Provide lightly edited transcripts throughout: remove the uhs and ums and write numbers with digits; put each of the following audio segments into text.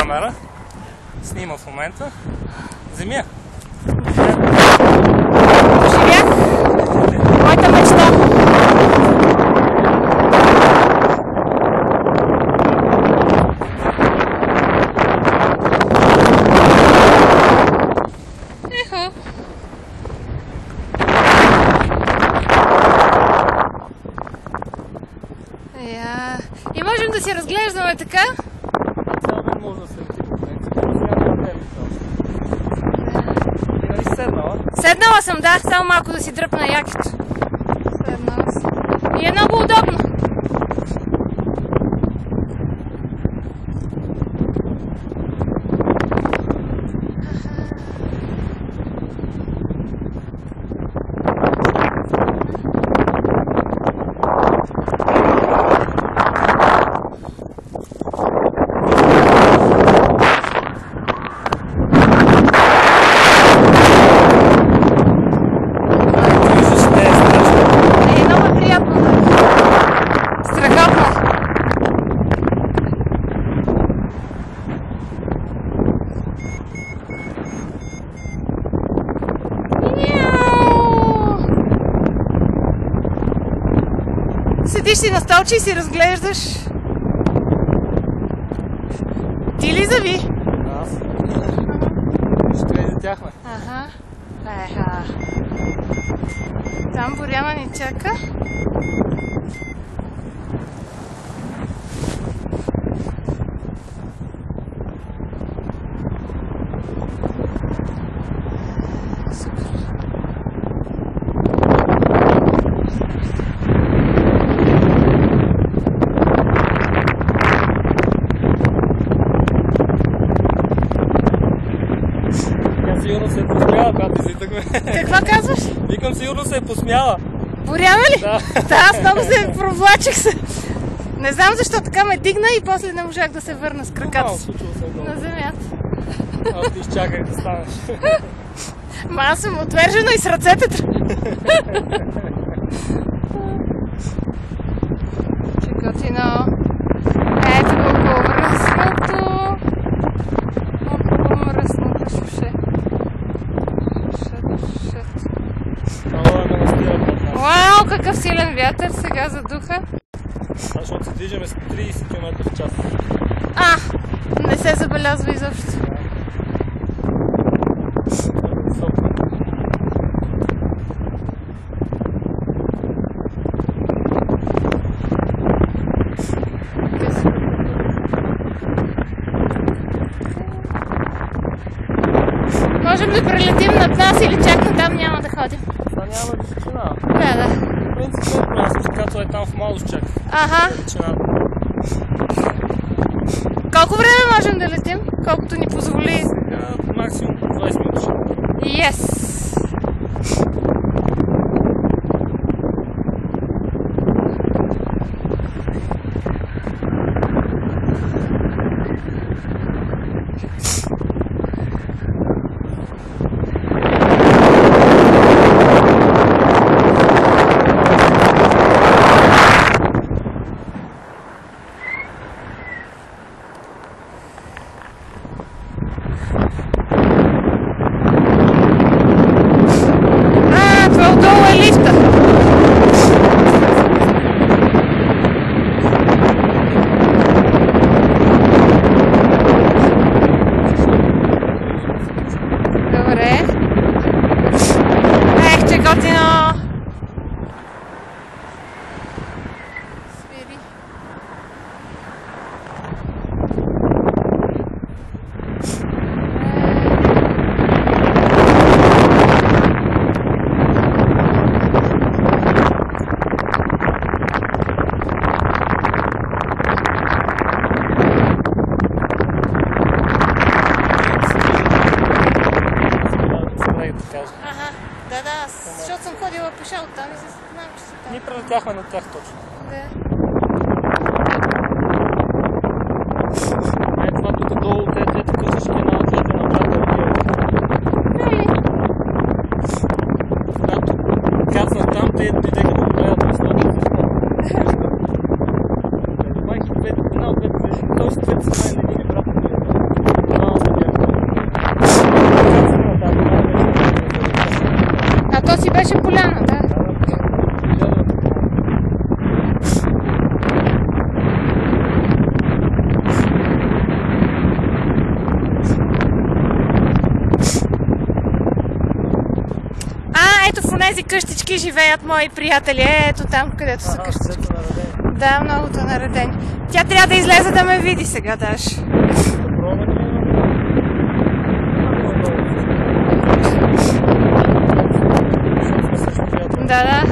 камера. Снима в момента. Вземи я. Доживях моята мечта. И можем да си разглеждаме така. Цял ден може да се лети по принцип. Няма да и нали седнала? Седнала съм, да, само малко да си дръпна якито. Седнала съм. И е много удобно. Седиш си на столче и си разглеждаш. Ти ли зави? Аз. Ще излетяхме. Ага. Еха. Там Боряна ни чака. Сигурно се е посмяла, когато излитахме. Какво казваш? Викам, сигурно се е посмяла. Боряна ли? Да. Да, аз много се провлачих се. Не знам защо така ме дигна и после не можах да се върна с краката си на земята. Аз ти изчаках да станеш. Ма аз съм отвержена и с ръцете. Че готино. Ето колко мръсното. Колко мръсното шуше. Вау, какъв силен вятър сега задуха. Защото се движиме с 30 км в час. Не се забелязва изобщо. Можем да прелетим над нас или чак на там няма да ходим. Това няма височина. Да. В принцип не е се казва е там в Малушчак. Ага. Колко време можем да летим? Колкото ни позволи? Сега максимум 20 минути. Yes! Да, защото съм ходила пеша оттам и знам, че са там. Ние прелетяхме на тях точно. Да. Това тук долу, те тук всички една отчета на плата. Нали? Когато казвам там, те дойдеха да гледат местата. Майки, една от двете, т.е. двете са най-невини брат. беше поляна, да. Ето в онези къщички живеят мои приятели. Ето там, където са къщички. Да, многото наредени. Тя трябва да излезе да ме види сега, даже. Да.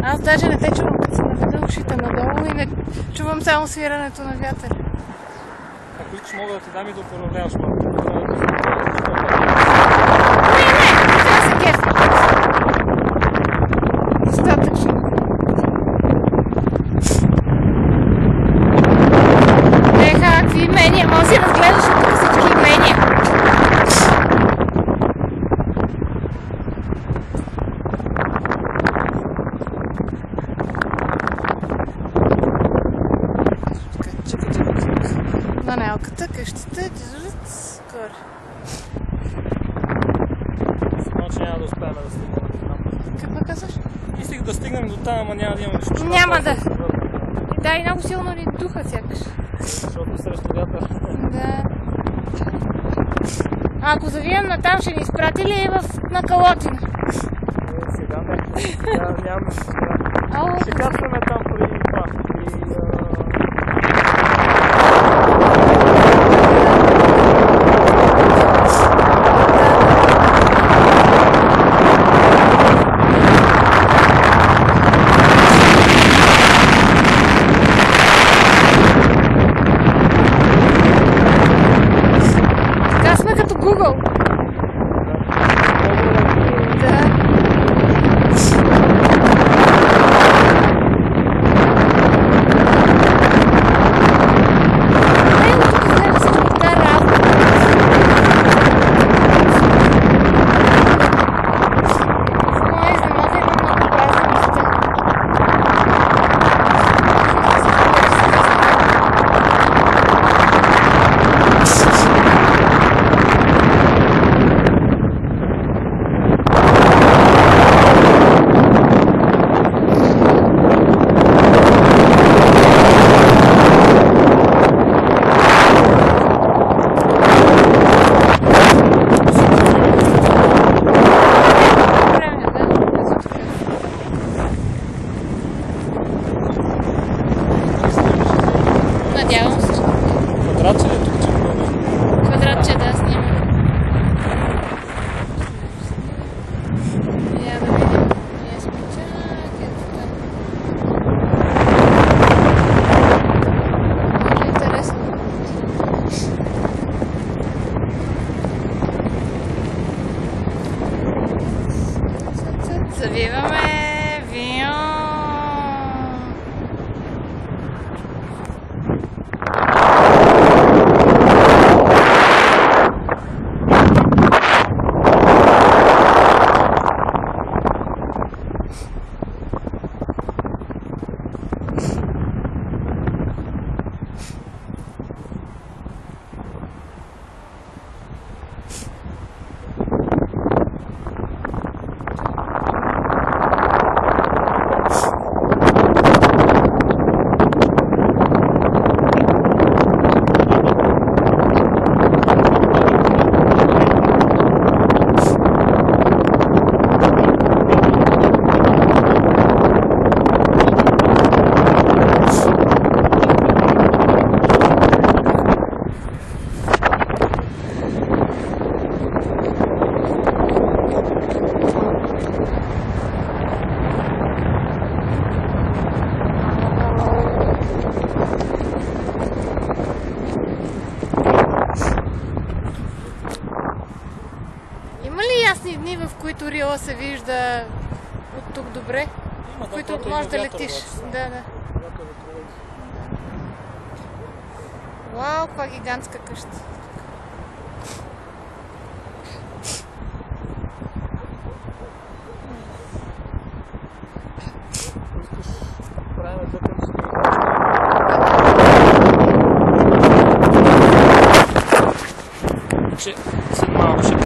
Аз даже не те чувам, като се наведа ушите надолу и не чувам само свирането на вятър. Ако искаш, мога да ти дам и да управляваш малко. Това се кефи. Достатъчно. Еха, какви имения. Може да си разгледаш от тук всички имения. Нанелката, къщите, дизурът, горе. Значи няма да успеем да стигнем. Какво казваш? Мислих да стигнем до там, ама няма да имаме нищо. Няма да. Да, и много силно ни духа сякаш. Защото срещу вятър. Да. Ако завием натам, ще ни изпрати ли на Калотина? Сега не. Сега нямаме. Ще кацаме там при това. Надявам се. Квадратче ли е тук? Квадратче, да, снимам. Я да видим. Ние сме чакай. Интересно. Завиваме. Дни, в които Рио се вижда от тук добре, в които можеш да летиш. Да. Вау, каква гигантска къща. След малко много ще